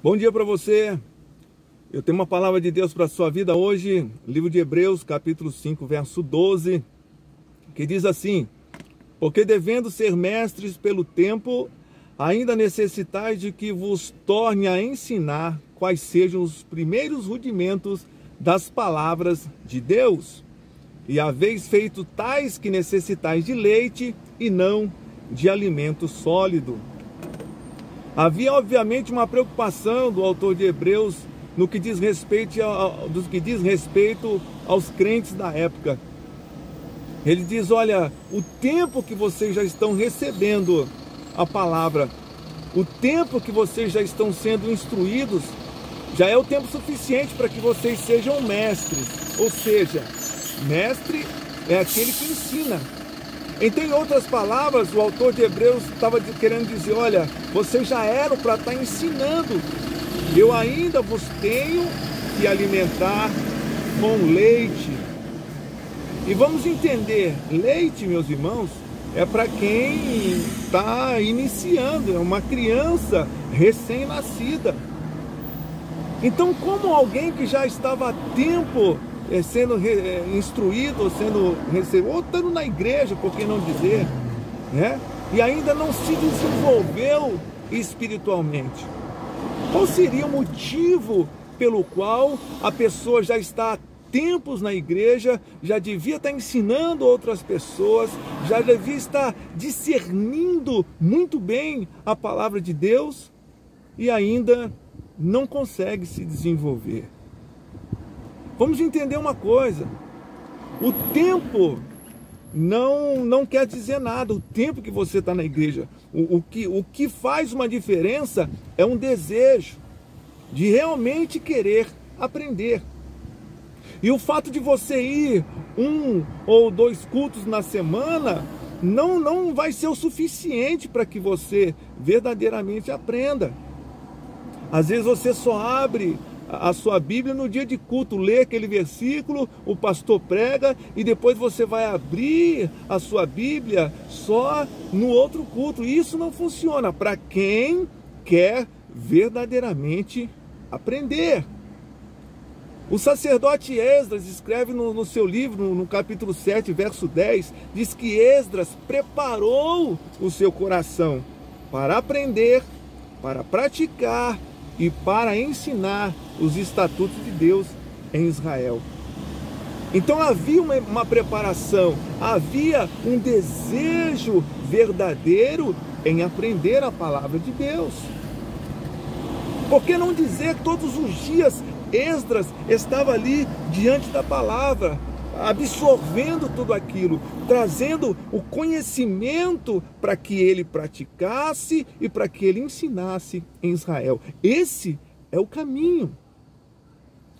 Bom dia para você. Eu tenho uma palavra de Deus para a sua vida hoje, livro de Hebreus, capítulo 5, verso 12, que diz assim: porque devendo ser mestres pelo tempo, ainda necessitais de que vos torne a ensinar quais sejam os primeiros rudimentos das palavras de Deus. E haveis feito tais que necessitais de leite e não de alimento sólido. Havia obviamente uma preocupação do autor de Hebreus no que diz respeito aos crentes da época. Ele diz: olha, o tempo que vocês já estão recebendo a palavra, o tempo que vocês já estão sendo instruídos, já é o tempo suficiente para que vocês sejam mestres. Ou seja, mestre é aquele que ensina. Então, em outras palavras, o autor de Hebreus estava querendo dizer: olha, vocês já eram para estar ensinando, eu ainda vos tenho que alimentar com leite. E vamos entender, leite, meus irmãos, é para quem está iniciando, é uma criança recém-nascida. Então, como alguém que já estava há tempo sendo instruído, sendo recebido, ou estando na igreja, por que não dizer, né? E ainda não se desenvolveu espiritualmente. Qual seria o motivo pelo qual a pessoa já está há tempos na igreja, já devia estar ensinando outras pessoas, já devia estar discernindo muito bem a palavra de Deus e ainda não consegue se desenvolver? Vamos entender uma coisa: o tempo não quer dizer nada. O tempo que você está na igreja, o que faz uma diferença é um desejo de realmente querer aprender. E o fato de você ir 1 ou 2 cultos na semana não vai ser o suficiente para que você verdadeiramente aprenda. Às vezes você só abre a sua Bíblia no dia de culto, lê aquele versículo, o pastor prega, e depois você vai abrir a sua Bíblia só no outro culto. Isso não funciona para quem quer verdadeiramente aprender. O sacerdote Esdras escreve no seu livro, no capítulo 7, verso 10, diz que Esdras preparou o seu coração para aprender, para praticar e para ensinar os estatutos de Deus em Israel. Então havia uma preparação, havia um desejo verdadeiro em aprender a palavra de Deus. Por que não dizer que todos os dias Esdras estava ali diante da palavra, absorvendo tudo aquilo, trazendo o conhecimento para que ele praticasse e para que ele ensinasse em Israel. Esse é o caminho.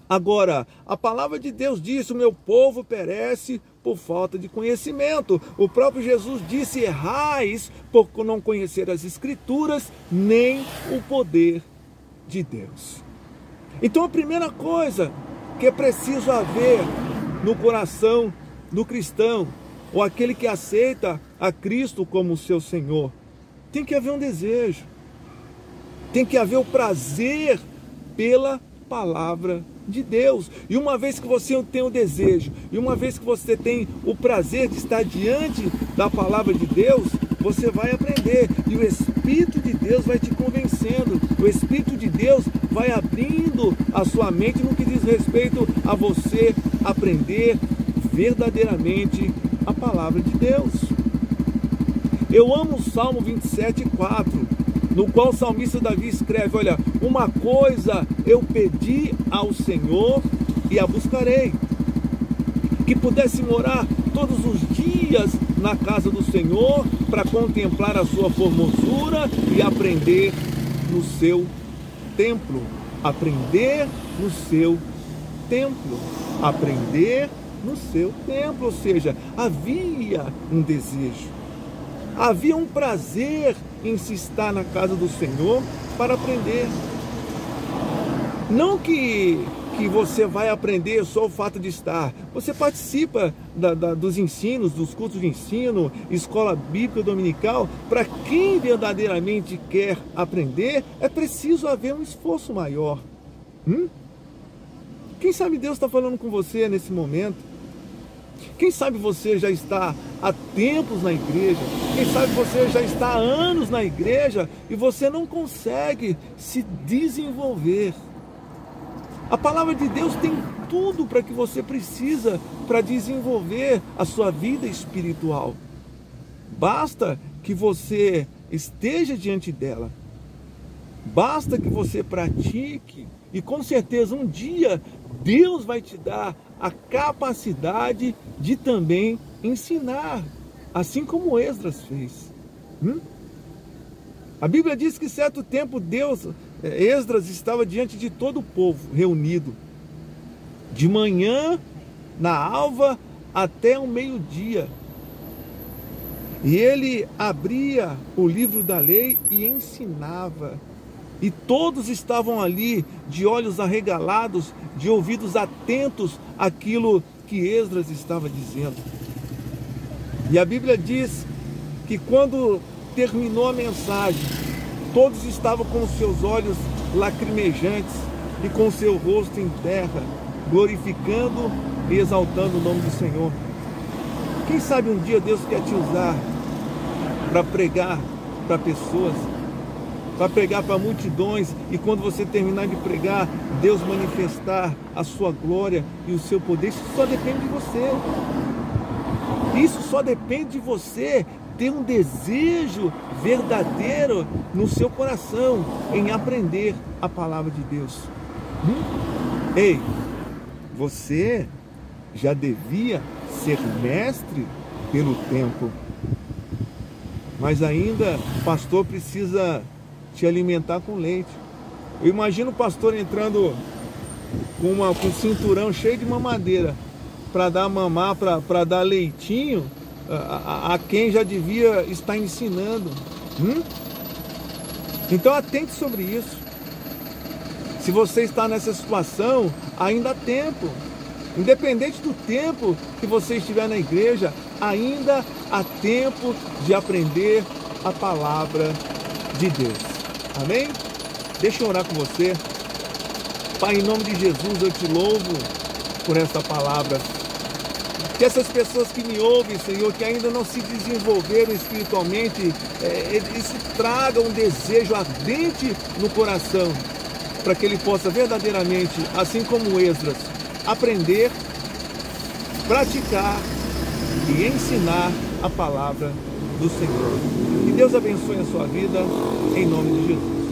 Agora, a palavra de Deus diz: o meu povo perece por falta de conhecimento. O próprio Jesus disse: errais por não conhecer as Escrituras, nem o poder de Deus. Então, a primeira coisa que é preciso haver no coração do cristão, ou aquele que aceita a Cristo como seu Senhor, tem que haver um desejo, tem que haver o prazer pela palavra de Deus. E uma vez que você tem o desejo, e uma vez que você tem o prazer de estar diante da palavra de Deus, você vai aprender, e o Espírito de Deus vai te convencendo, o Espírito de Deus vai abrindo a sua mente no que diz respeito a você aprender verdadeiramente a palavra de Deus. Eu amo o Salmo 27:4, no qual o salmista Davi escreve: olha, uma coisa eu pedi ao Senhor e a buscarei, que pudesse morar todos os dias na casa do Senhor, para contemplar a sua formosura e aprender no seu templo. Aprender no seu templo. Aprender no seu templo. Ou seja, havia um desejo, havia um prazer em se estar na casa do Senhor para aprender. Não que que você vai aprender só o fato de estar. Você participa dos ensinos, dos cultos de ensino, escola bíblica dominical. Para quem verdadeiramente quer aprender, é preciso haver um esforço maior. Quem sabe Deus está falando com você nesse momento? Quem sabe você já está há tempos na igreja? Quem sabe você já está há anos na igreja e você não consegue se desenvolver? A palavra de Deus tem tudo para que você precisa para desenvolver a sua vida espiritual. Basta que você esteja diante dela. Basta que você pratique. E com certeza um dia Deus vai te dar a capacidade de também ensinar, assim como Esdras fez. A Bíblia diz que certo tempo Esdras estava diante de todo o povo reunido, de manhã, na alva, até o meio-dia. E ele abria o livro da lei e ensinava. E todos estavam ali, de olhos arregalados, de ouvidos atentos àquilo que Esdras estava dizendo. E a Bíblia diz que quando terminou a mensagem, todos estavam com os seus olhos lacrimejantes e com o seu rosto em terra, glorificando e exaltando o nome do Senhor. Quem sabe um dia Deus quer te usar para pregar para pessoas, para pregar para multidões, e quando você terminar de pregar, Deus manifestar a sua glória e o seu poder. Isso só depende de você. Isso só depende de você ter um desejo verdadeiro no seu coração em aprender a palavra de Deus. Ei, você já devia ser mestre pelo tempo, mas ainda o pastor precisa te alimentar com leite. Eu imagino o pastor entrando com um cinturão cheio de mamadeira para dar mamar, para dar leitinho a quem já devia estar ensinando. Então atente sobre isso. Se você está nessa situação, ainda há tempo. Independente do tempo que você estiver na igreja, ainda há tempo de aprender a palavra de Deus. Amém? Deixa eu orar com você. Pai, em nome de Jesus, eu te louvo por esta palavra. Que essas pessoas que me ouvem, Senhor, que ainda não se desenvolveram espiritualmente, eles tragam um desejo ardente no coração, para que ele possa verdadeiramente, assim como Esdras, aprender, praticar e ensinar a palavra do Senhor. Que Deus abençoe a sua vida, em nome de Jesus.